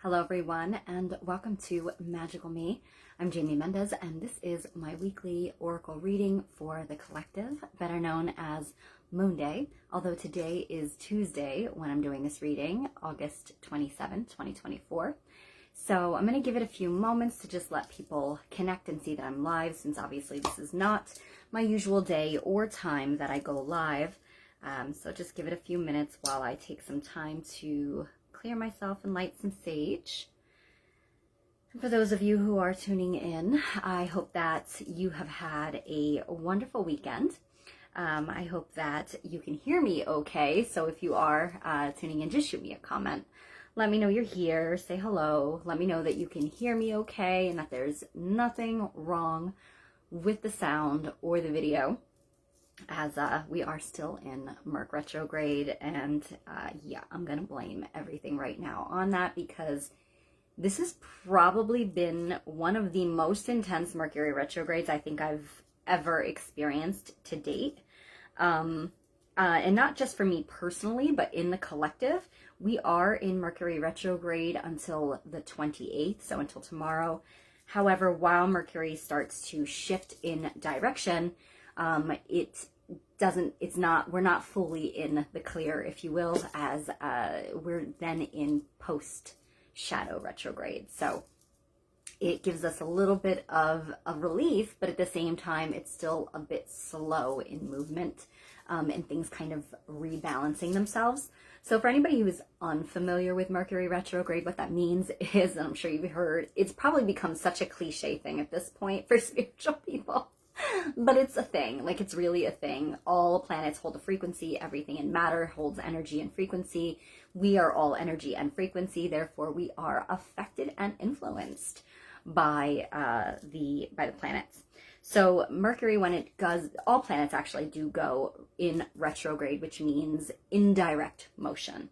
Hello everyone and welcome to Magical Me. I'm Jamie Mendez and this is my weekly oracle reading for the collective, better known as Moonday, although today is Tuesday when I'm doing this reading, August 27, 2024. So I'm going to give it a few moments to just let people connect and see that I'm live, since obviously this is not my usual day or time that I go live. So just give it a few minutes while I take some time to clear myself and light some sage. And for those of you who are tuning in, I hope that you have had a wonderful weekend. I hope that you can hear me okay. So if you are tuning in, just shoot me a comment. Let me know you're here. Say hello. Let me know that you can hear me okay and that there's nothing wrong with the sound or the video, as we are still in Merc retrograde. And yeah, I'm gonna blame everything right now on that, because this has probably been one of the most intense Mercury retrogrades I think I've ever experienced to date. And not just for me personally, but in the collective. We are in Mercury retrograde until the 28th, so until tomorrow. However, while Mercury starts to shift in direction, we're not fully in the clear, if you will, as we're then in post shadow retrograde. So it gives us a little bit of a relief, but at the same time, it's still a bit slow in movement, and things kind of rebalancing themselves. So for anybody who is unfamiliar with Mercury retrograde, what that means is, and I'm sure you've heard, it's probably become such a cliche thing at this point for spiritual people. But it's a thing, like it's really a thing. All planets hold a frequency, everything in matter holds energy and frequency. We are all energy and frequency, therefore we are affected and influenced by the planets. So Mercury, when it goes, all planets actually do go in retrograde, which means indirect motion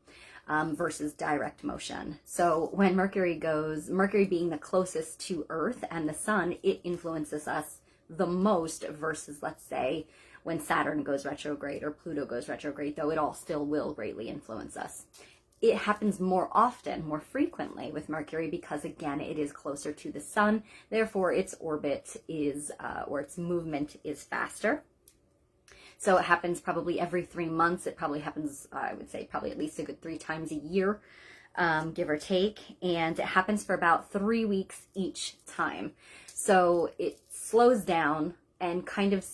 versus direct motion. So when Mercury goes, Mercury being the closest to Earth and the sun, it influences us the most versus, let's say, when Saturn goes retrograde or Pluto goes retrograde, though it all still will greatly influence us. It happens more often, more frequently with Mercury because, again, it is closer to the sun. Therefore, its orbit is, or its movement is faster. So it happens probably every 3 months. It probably happens, I would say, probably at least a good 3 times a year, give or take. And it happens for about 3 weeks each time. So it slows down and kind of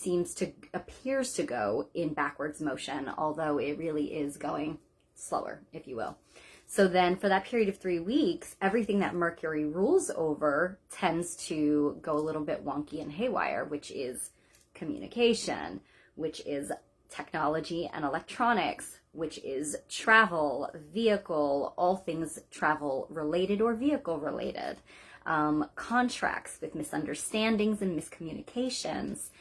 appears to go in backwards motion, although it really is going slower, if you will. So then for that period of 3 weeks, everything that Mercury rules over tends to go a little bit wonky and haywire, which is communication, which is technology and electronics, which is travel, vehicle, all things travel related or vehicle related, contracts with misunderstandings and miscommunications,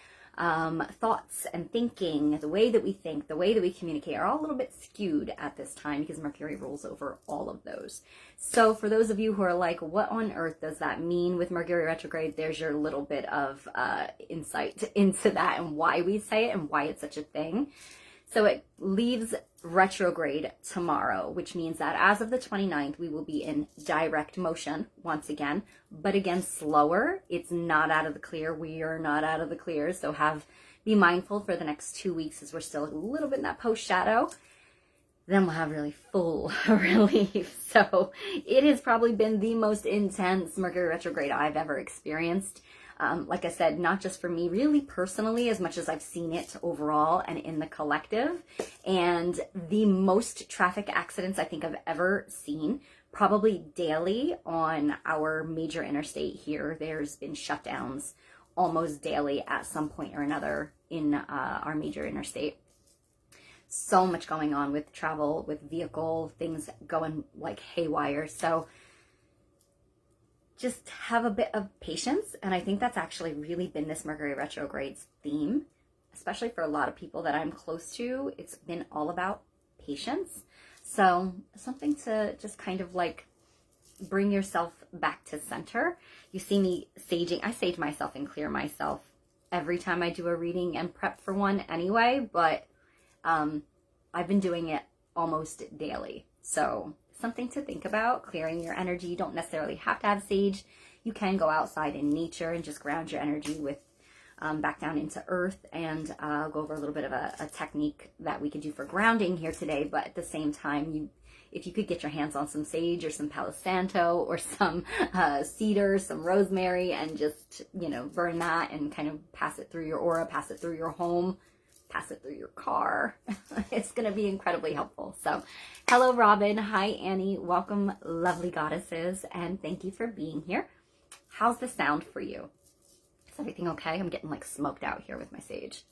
thoughts and thinking, the way that we think, the way that we communicate are all a little bit skewed at this time because Mercury rules over all of those. So for those of you who are like, what on earth does that mean with Mercury retrograde? There's your little bit of insight into that and why we say it and why it's such a thing. So it leaves retrograde tomorrow, which means that as of the 29th, we will be in direct motion once again, but again, slower. It's not out of the clear. We are not out of the clear. So be mindful for the next 2 weeks as we're still a little bit in that post shadow. Then we'll have really full relief. So it has probably been the most intense Mercury retrograde I've ever experienced. Like I said, not just for me, really personally, as much as I've seen it overall and in the collective. And the most traffic accidents I think I've ever seen, probably daily on our major interstate here. There's been shutdowns almost daily at some point or another in our major interstate. So much going on with travel, with vehicle, things going like haywire. So just have a bit of patience. And I think that's actually really been this Mercury retrograde's theme, especially for a lot of people that I'm close to. It's been all about patience. So something to just kind of like bring yourself back to center. You see me saging. I sage myself and clear myself every time I do a reading and prep for one anyway, but I've been doing it almost daily. So something to think about, clearing your energy. You don't necessarily have to have sage. You can go outside in nature and just ground your energy with back down into earth. And I'll go over a little bit of a technique that we could do for grounding here today. But at the same time, if you could get your hands on some sage or some Palo Santo or some cedar, some rosemary, and just, burn that and kind of pass it through your aura, pass it through your home, pass it through your car. It's going to be incredibly helpful. So hello, Robin. Hi, Annie. Welcome, lovely goddesses. And thank you for being here. How's the sound for you? Is everything okay? I'm getting like smoked out here with my sage.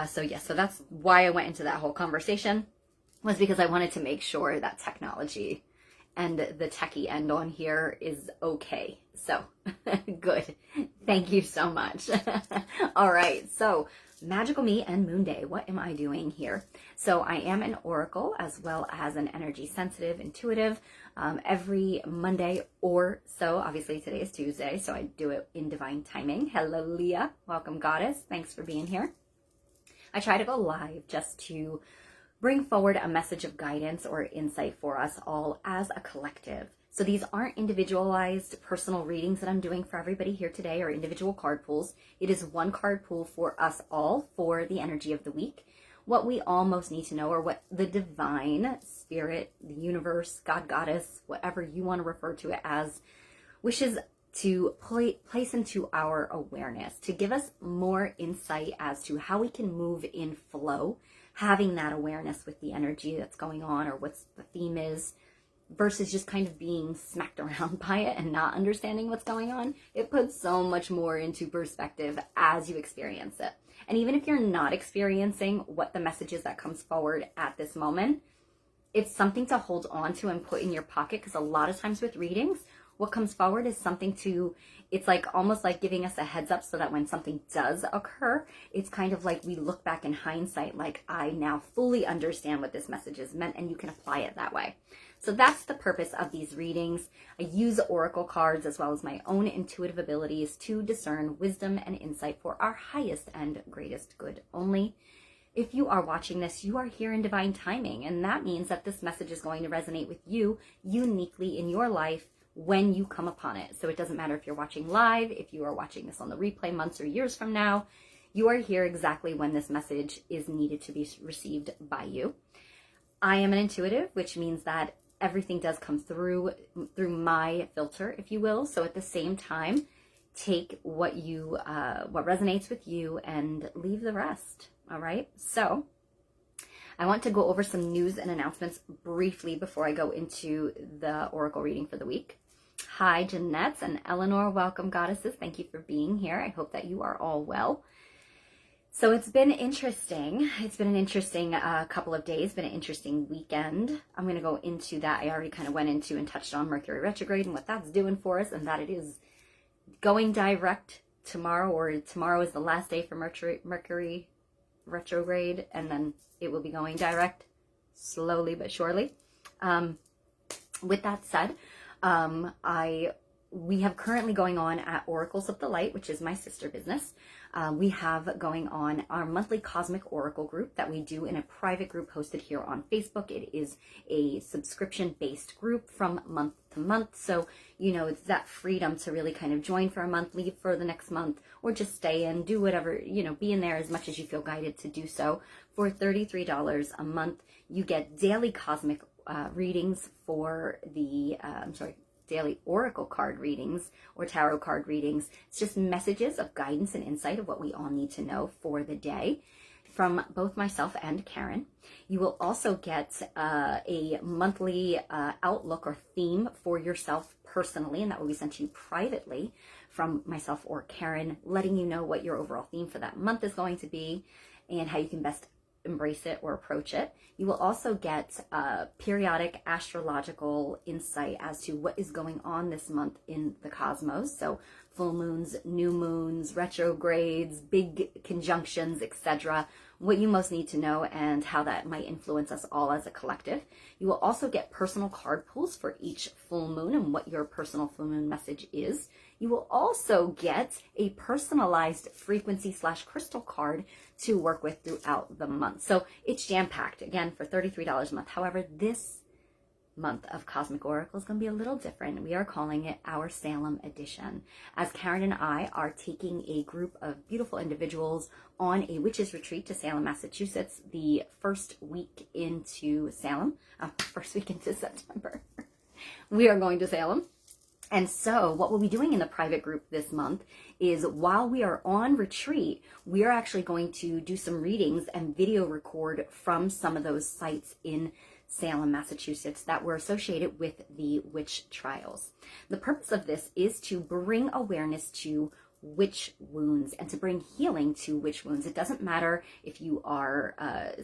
So that's why I went into that whole conversation, was because I wanted to make sure that technology and the techie end on here is okay. So good. Thank you so much. All right. So Magical Me and Moonday, what am I doing here? So I am an oracle as well as an energy sensitive intuitive every Monday or so. Obviously today is Tuesday, so I do it in divine timing. Hello, Leah. Welcome, goddess. Thanks for being here. I try to go live just to bring forward a message of guidance or insight for us all as a collective. So these aren't individualized personal readings that I'm doing for everybody here today or individual card pulls. It is one card pull for us all for the energy of the week. What we all most need to know, or what the divine spirit, the universe, God, goddess, whatever you want to refer to it as, wishes to place into our awareness, to give us more insight as to how we can move in flow, having that awareness with the energy that's going on or what the theme is, versus just kind of being smacked around by it and not understanding what's going on. It puts so much more into perspective as you experience it. And even if you're not experiencing what the message is that comes forward at this moment, it's something to hold on to and put in your pocket, because a lot of times with readings, what comes forward is something it's like almost like giving us a heads up so that when something does occur, it's kind of like we look back in hindsight, like I now fully understand what this message is meant, and you can apply it that way. So that's the purpose of these readings. I use oracle cards as well as my own intuitive abilities to discern wisdom and insight for our highest and greatest good only. If you are watching this, you are here in divine timing, and that means that this message is going to resonate with you uniquely in your life when you come upon it. So it doesn't matter if you're watching live, if you are watching this on the replay months or years from now, you are here exactly when this message is needed to be received by you. I am an intuitive, which means that everything does come through my filter, if you will. So at the same time, take what resonates with you and leave the rest. All right. So I want to go over some news and announcements briefly before I go into the oracle reading for the week. Hi, Jeanette and Eleanor. Welcome, goddesses. Thank you for being here. I hope that you are all well. So it's been interesting. It's been an interesting couple of days, been an interesting weekend. I'm going to go into that. I already kind of went into and touched on Mercury retrograde and what that's doing for us, and that it is going direct tomorrow, or tomorrow is the last day for Mercury retrograde, and then it will be going direct slowly but surely. With that said, we have currently going on at Oracles of the Light, which is my sister business. We have going on our monthly Cosmic Oracle group that we do in a private group hosted here on Facebook. It is a subscription-based group from month to month. So, it's that freedom to really kind of join for a month, leave for the next month, or just stay and do whatever, be in there as much as you feel guided to do so. For $33 a month, you get daily cosmic readings for the, daily oracle card readings or tarot card readings. It's just messages of guidance and insight of what we all need to know for the day from both myself and Karen. You will also get a monthly outlook or theme for yourself personally, and that will be sent to you privately from myself or Karen, letting you know what your overall theme for that month is going to be and how you can best embrace it or approach it. You will also get periodic astrological insight as to what is going on this month in the cosmos. So full moons, new moons, retrogrades, big conjunctions, etc., what you most need to know and how that might influence us all as a collective. You will also get personal card pulls for each full moon and what your personal full moon message is. You will also get a personalized frequency/crystal card to work with throughout the month. So it's jam-packed, again, for $33 a month. However, this month of Cosmic Oracle is going to be a little different. We are calling it our Salem edition, as Karen and I are taking a group of beautiful individuals on a witches retreat to Salem, Massachusetts, the first week into September. We are going to Salem. And so what we'll be doing in the private group this month is, while we are on retreat, we are actually going to do some readings and video record from some of those sites in Salem, Massachusetts that were associated with the witch trials. The purpose of this is to bring awareness to witch wounds and to bring healing to witch wounds. It doesn't matter if you are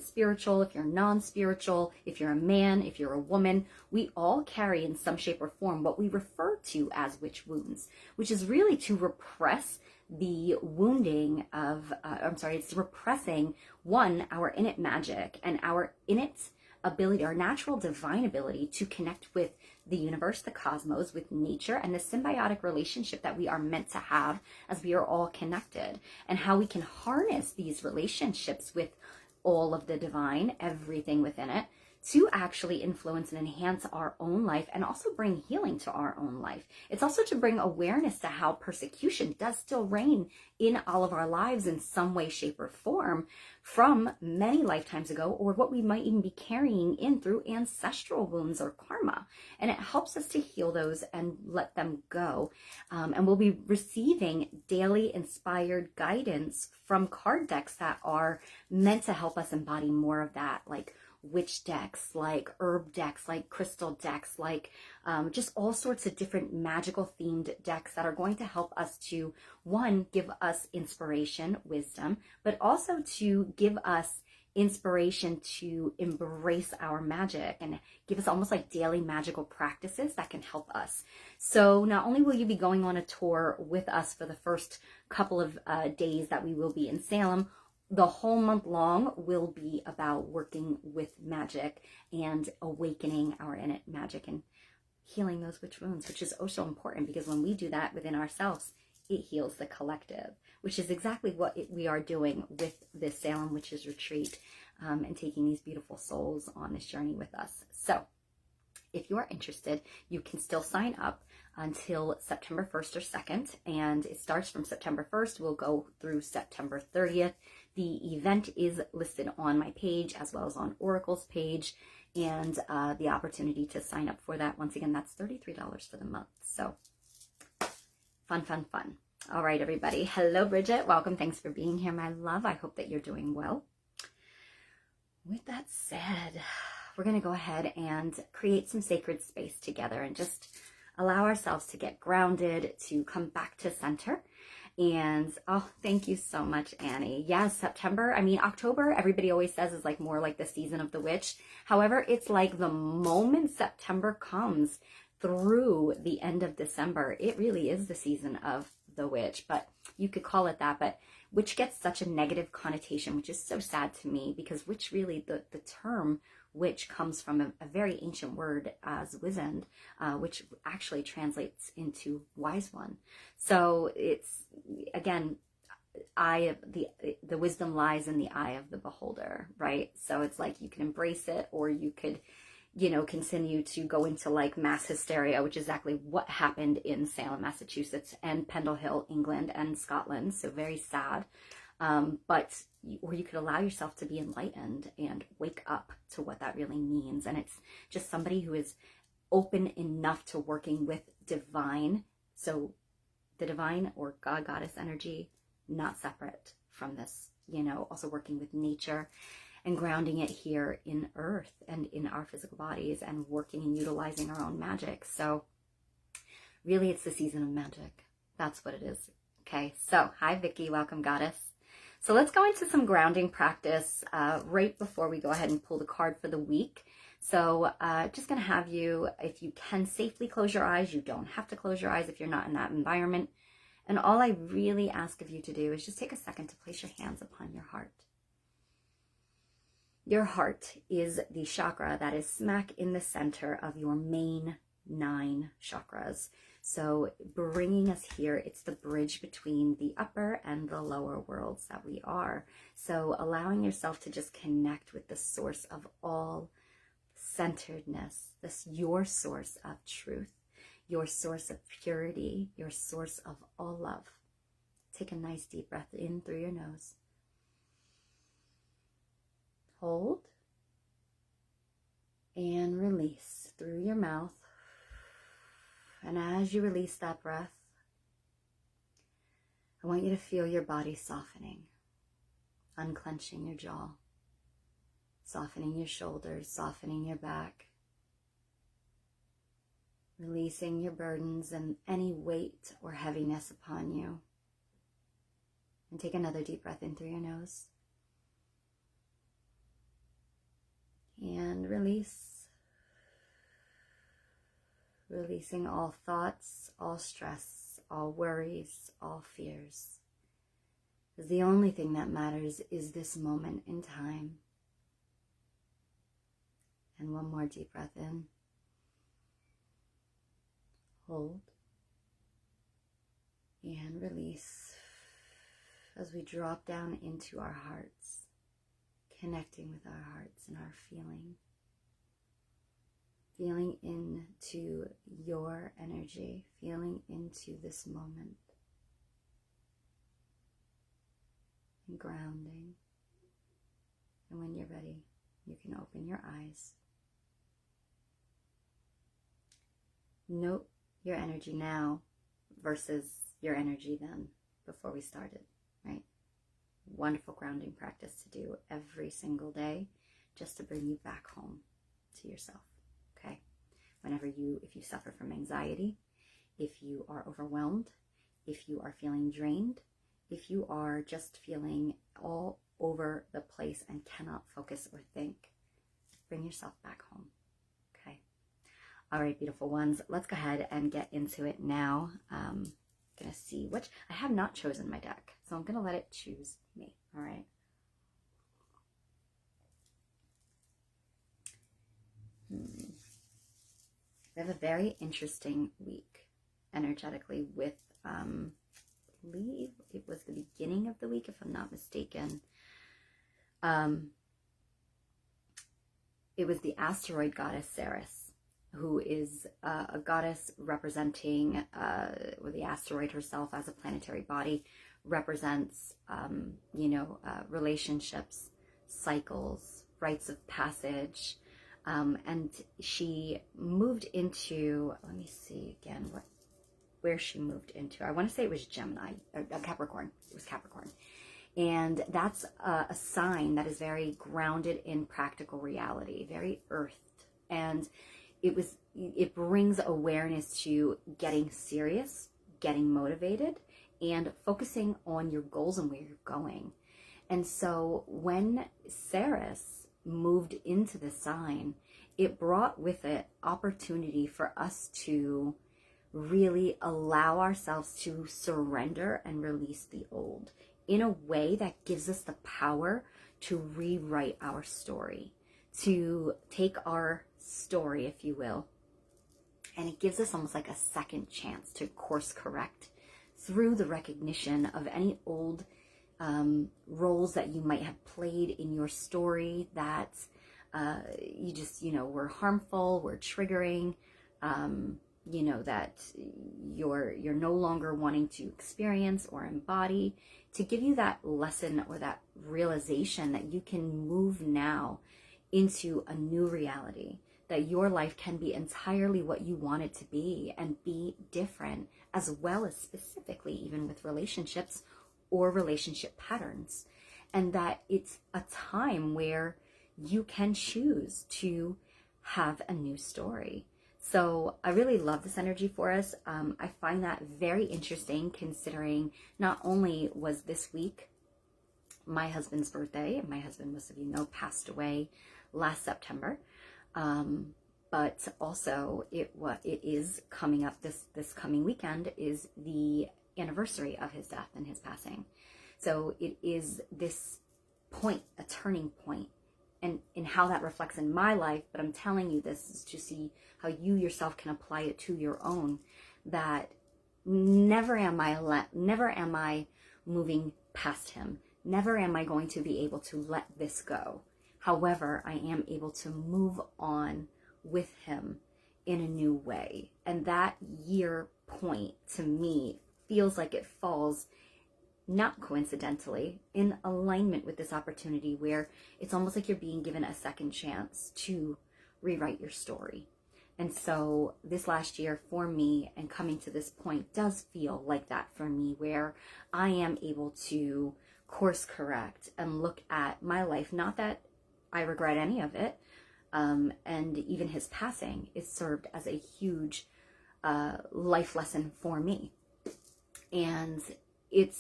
spiritual, if you're non-spiritual, if you're a man, if you're a woman. We all carry in some shape or form what we refer to as witch wounds, which is really to repress the wounding of, it's repressing, one, our innate magic and our innate ability, our natural divine ability to connect with the universe, the cosmos, with nature, and the symbiotic relationship that we are meant to have as we are all connected, and how we can harness these relationships with all of the divine, everything within it, to actually influence and enhance our own life and also bring healing to our own life. It's also to bring awareness to how persecution does still reign in all of our lives in some way, shape, or form from many lifetimes ago, or what we might even be carrying in through ancestral wounds or karma. And it helps us to heal those and let them go. And we'll be receiving daily inspired guidance from card decks that are meant to help us embody more of that, like witch decks, like herb decks, like crystal decks, like just all sorts of different magical themed decks that are going to help us to, one, give us inspiration, wisdom, but also to give us inspiration to embrace our magic and give us almost like daily magical practices that can help us. So not only will you be going on a tour with us for the first couple of days that we will be in Salem, the whole month long will be about working with magic and awakening our innate magic and healing those witch wounds, which is oh so important, because when we do that within ourselves, it heals the collective, which is exactly what we are doing with this Salem Witches Retreat, and taking these beautiful souls on this journey with us. So if you are interested, you can still sign up until September 1st or 2nd, and it starts from September 1st. We'll go through September 30th. The event is listed on my page as well as on Oracle's page, and the opportunity to sign up for that, once again, that's $33 for the month. So fun, fun, fun. All right, everybody. Hello, Bridget. Welcome. Thanks for being here, my love. I hope that you're doing well. With that said, we're going to go ahead and create some sacred space together and just allow ourselves to get grounded, to come back to center. And oh, thank you so much, Annie. Yes, September, October, everybody always says is like more like the season of the witch. However, it's like the moment September comes through the end of December, it really is the season of the witch, but you could call it that. But witch gets such a negative connotation, which is so sad to me, because witch, really, the term witch comes from a very ancient word as wizend, which actually translates into wise one. So it's, again, the wisdom lies in the eye of the beholder, right? So it's like you can embrace it, or you could, continue to go into like mass hysteria, which is exactly what happened in Salem, Massachusetts, and Pendle Hill, England, and Scotland. So very sad. Or you could allow yourself to be enlightened and wake up to what that really means. And it's just somebody who is open enough to working with divine. So the divine or God, goddess energy, not separate from this, also working with nature and grounding it here in earth and in our physical bodies, and working and utilizing our own magic. So really, it's the season of magic. That's what it is. Okay. So hi, Vicky. Welcome, goddess. So let's go into some grounding practice right before we go ahead and pull the card for the week. So just going to have you, if you can, safely close your eyes. You don't have to close your eyes if you're not in that environment. And all I really ask of you to do is just take a second to place your hands upon your heart. Your heart is the chakra that is smack in the center of your main 9 chakras. So bringing us here, it's the bridge between the upper and the lower worlds that we are. So allowing yourself to just connect with the source of all centeredness, your source of truth, your source of purity, your source of all love. Take a nice deep breath in through your nose. Hold and release through your mouth. And as you release that breath, I want you to feel your body softening, unclenching your jaw, softening your shoulders, softening your back, releasing your burdens and any weight or heaviness upon you. And take another deep breath in through your nose. And release. Releasing all thoughts, all stress, all worries, all fears. Because the only thing that matters is this moment in time. And one more deep breath in. Hold. And release as we drop down into our hearts, connecting with our hearts and our feeling into your energy, feeling into this moment, and grounding. And when you're ready, you can open your eyes. Note your energy now versus your energy then, before we started, right? Wonderful grounding practice to do every single day, just to bring you back home to yourself, okay? If you suffer from anxiety, if you are overwhelmed, if you are feeling drained, if you are just feeling all over the place and cannot focus or think, bring yourself back home, okay? All right, beautiful ones, let's go ahead and get into it now. I'm gonna see which, I have not chosen my deck, so I'm gonna let it choose me, all right? We have a very interesting week energetically with, I believe it was the beginning of the week, if I'm not mistaken. It was the asteroid goddess Ceres, who is a goddess representing, or the asteroid herself as a planetary body represents, relationships, cycles, rites of passage. And she moved into, let me see again where she moved into. I want to say it was Gemini, or Capricorn. It was Capricorn. And that's a sign that is very grounded in practical reality, very earthed. And it brings awareness to getting serious, getting motivated, and focusing on your goals and where you're going. And so when Ceres moved into the sign, it brought with it opportunity for us to really allow ourselves to surrender and release the old in a way that gives us the power to rewrite our story, to take our story, if you will, and it gives us almost like a second chance to course correct through the recognition of any old roles that you might have played in your story that you just, were harmful, were triggering, that you're no longer wanting to experience or embody, to give you that lesson or that realization that you can move now into a new reality, that your life can be entirely what you want it to be and be different, as well as specifically even with relationships or relationship patterns, and that it's a time where you can choose to have a new story. So I really love this energy for us. I find that very interesting, considering not only was this week my husband's birthday, and my husband, most of you know, passed away last September, but also it is coming up this coming weekend is the anniversary of his death and his passing. So it is this point, a turning point, and in how that reflects in my life. But I'm telling you this is to see how you yourself can apply it to your own, that never am I moving past him. Never am I going to be able to let this go. However, I am able to move on with him in a new way. And that year point, to me, feels like it falls, not coincidentally, in alignment with this opportunity where it's almost like you're being given a second chance to rewrite your story. And so this last year for me, and coming to this point, does feel like that for me, where I am able to course correct and look at my life. Not that I regret any of it, and even his passing is served as a huge life lesson for me. And it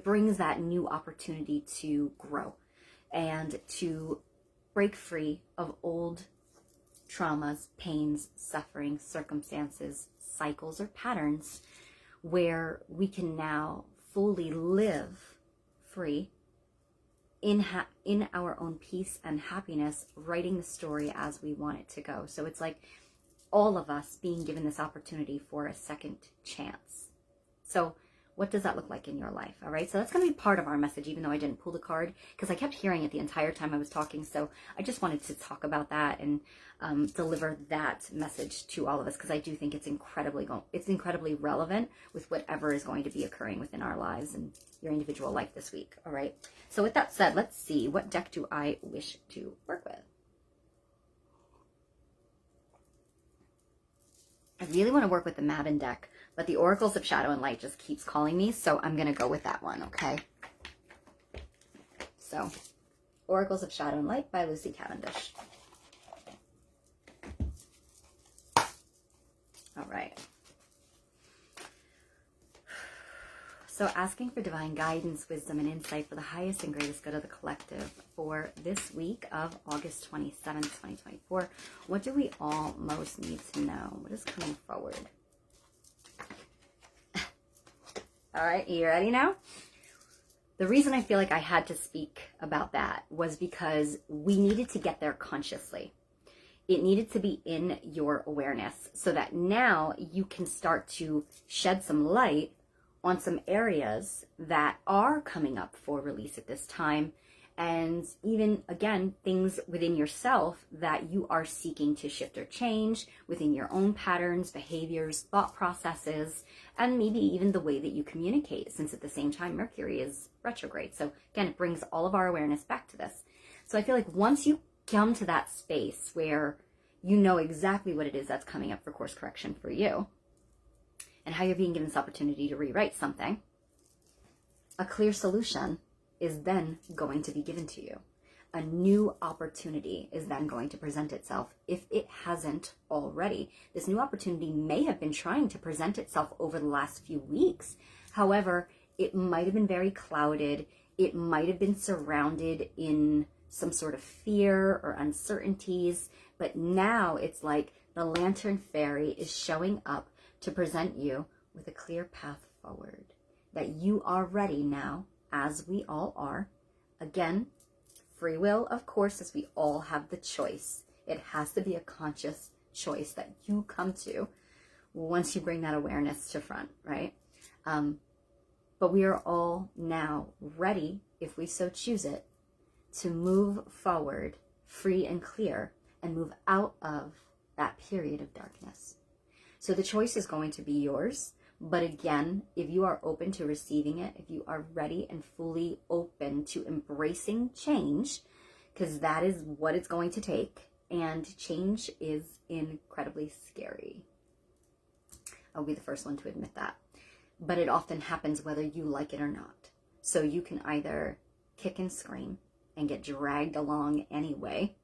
brings that new opportunity to grow and to break free of old traumas, pains, suffering, circumstances, cycles, or patterns, where we can now fully live free in our own peace and happiness, writing the story as we want it to go. So it's like all of us being given this opportunity for a second chance. So what does that look like in your life? All right, so that's going to be part of our message, even though I didn't pull the card, because I kept hearing it the entire time I was talking. So I just wanted to talk about that and deliver that message to all of us, because I do think it's incredibly relevant with whatever is going to be occurring within our lives and your individual life this week. All right, so with that said, let's see, what deck do I wish to work with? I really want to work with the Mabin deck, but the Oracles of Shadow and Light just keeps calling me, so I'm going to go with that one, okay? So, Oracles of Shadow and Light by Lucy Cavendish. All right. So, asking for divine guidance, wisdom, and insight for the highest and greatest good of the collective for this week of August 27th, 2024. What do we all most need to know? What is coming forward? All right, you ready now? The reason I feel like I had to speak about that was because we needed to get there consciously. It needed to be in your awareness so that now you can start to shed some light on some areas that are coming up for release at this time, and even, again, things within yourself that you are seeking to shift or change within your own patterns, behaviors, thought processes, and maybe even the way that you communicate, since at the same time Mercury is retrograde. So again, it brings all of our awareness back to this. So I feel like once you come to that space where you know exactly what it is that's coming up for course correction for you, and how you're being given this opportunity to rewrite something, a clear solution is then going to be given to you. A new opportunity is then going to present itself, if it hasn't already. This new opportunity may have been trying to present itself over the last few weeks. However, it might have been very clouded. It might have been surrounded in some sort of fear or uncertainties. But now it's like the Lantern Fairy is showing up to present you with a clear path forward, that you are ready now, as we all are. Again, free will, of course, as we all have the choice. It has to be a conscious choice that you come to once you bring that awareness to front, right? But we are all now ready, if we so choose it, to move forward free and clear and move out of that period of darkness. So the choice is going to be yours. But again, if you are open to receiving it, if you are ready and fully open to embracing change, because that is what it's going to take, and change is incredibly scary. I'll be the first one to admit that. But it often happens whether you like it or not. So you can either kick and scream and get dragged along anyway,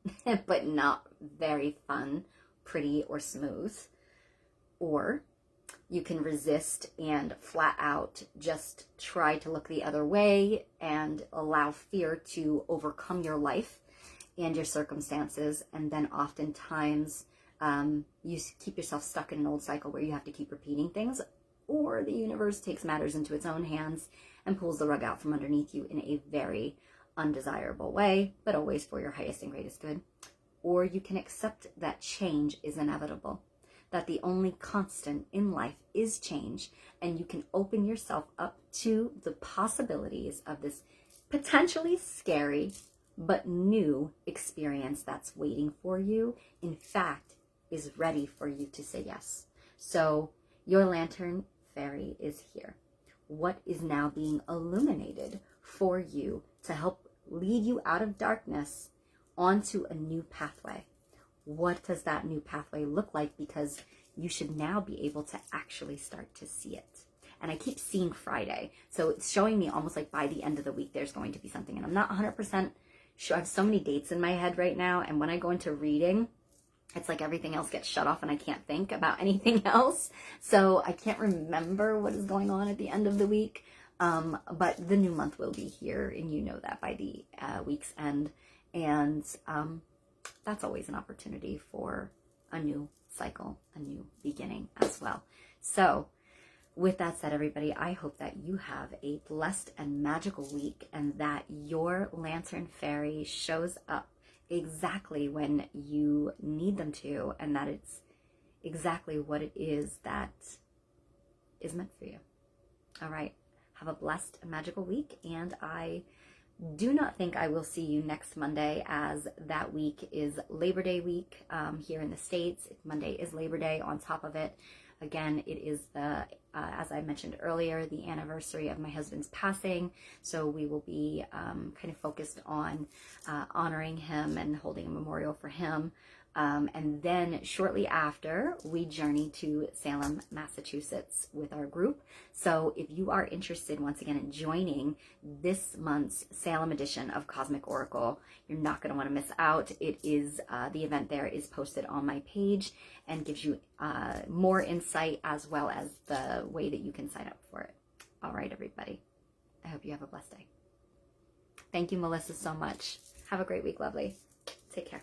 but not very fun, pretty, or smooth. Or you can resist and flat out just try to look the other way and allow fear to overcome your life and your circumstances. And then oftentimes you keep yourself stuck in an old cycle where you have to keep repeating things. or the universe takes matters into its own hands and pulls the rug out from underneath you in a very undesirable way, but always for your highest and greatest good. Or you can accept that change is inevitable, that the only constant in life is change, and you can open yourself up to the possibilities of this potentially scary but new experience that's waiting for you. In fact, is ready for you to say yes. So your lantern fairy is here. What is now being illuminated for you to help lead you out of darkness onto a new pathway? What does that new pathway look like? Because you should now be able to actually start to see it. And I keep seeing Friday. So it's showing me almost like by the end of the week, there's going to be something. And I'm not 100% sure. I have so many dates in my head right now. And when I go into reading, it's like everything else gets shut off and I can't think about anything else. So I can't remember what is going on at the end of the week. But the new month will be here, and you know that by the week's end. And that's always an opportunity for a new cycle, a new beginning as well. So with that said, everybody, I hope that you have a blessed and magical week, and that your lantern fairy shows up exactly when you need them to, and that it's exactly what it is that is meant for you. All right. Have a blessed and magical week, and I do not think I will see you next Monday, as that week is Labor Day week here in the States. Monday is Labor Day. On top of it, again, it is the, as I mentioned earlier, the anniversary of my husband's passing. So we will be kind of focused on honoring him and holding a memorial for him. And then shortly after, we journey to Salem, Massachusetts with our group. So if you are interested, once again, in joining this month's Salem edition of Cosmic Oracle, you're not going to want to miss out. It is, the event there is posted on my page and gives you more insight, as well as the way that you can sign up for it. All right, everybody. I hope you have a blessed day. Thank you, Melissa, so much. Have a great week, lovely. Take care.